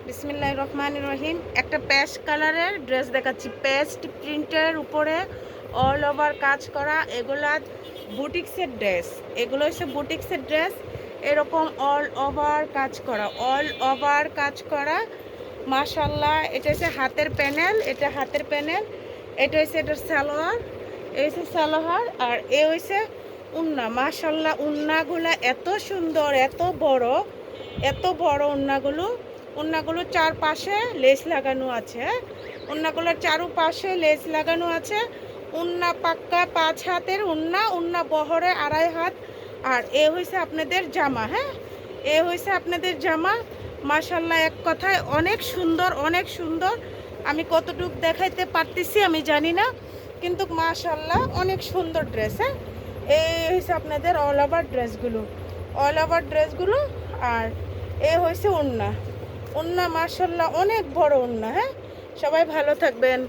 বিসমিল্লাহির রহমানির রহিম। একটা পেস্ট কালারের ড্রেস দেখাচ্ছি, পেস্ট প্রিন্টের উপরে অল ওভার কাজ করা। এগুলা বুটিক্সের ড্রেস, এগুলো হচ্ছে বুটিক্সের ড্রেস। এরকম অল ওভার কাজ করা, অল ওভার কাজ করা। মাশাল্লাহ, এটা হচ্ছে হাতের প্যানেল, এটা হাতের প্যানেল। এটা হচ্ছে এটার সালোয়ার, এই হচ্ছে সালোয়ার। আর এ হচ্ছে উন্না। মাশাল্লাহ, উন্নাগুলা এত সুন্দর, এত বড়, এত বড় উন্নাগুলো। উন্নাগুলোর চারপাশে লেস লাগানো আছে। উন্নাগুলোর চারপাশে লেস লাগানো আছে। উন্না পাক্কা 5 হাতের উন্না, উন্না বহরে 2.5 হাত। আর এ হয়েছে আপনাদের জামা। হ্যাঁ, এ হয়েছে আপনাদের জামা। মাশাল্লাহ, এক কথায় অনেক সুন্দর, অনেক সুন্দর। আমি কতটুকু দেখাইতে পারতেছি আমি জানি না, কিন্তু মাশাল্লাহ অনেক সুন্দর ড্রেস। হ্যাঁ, এই হয়েছে আপনাদের অল ওভার ড্রেসগুলো, অল ওভার ড্রেসগুলো। আর এ হয়েছে ওড়না। ওড়না মাশাল্লাহ অনেক বড় ওড়না। হ্যাঁ, সবাই ভালো থাকবেন।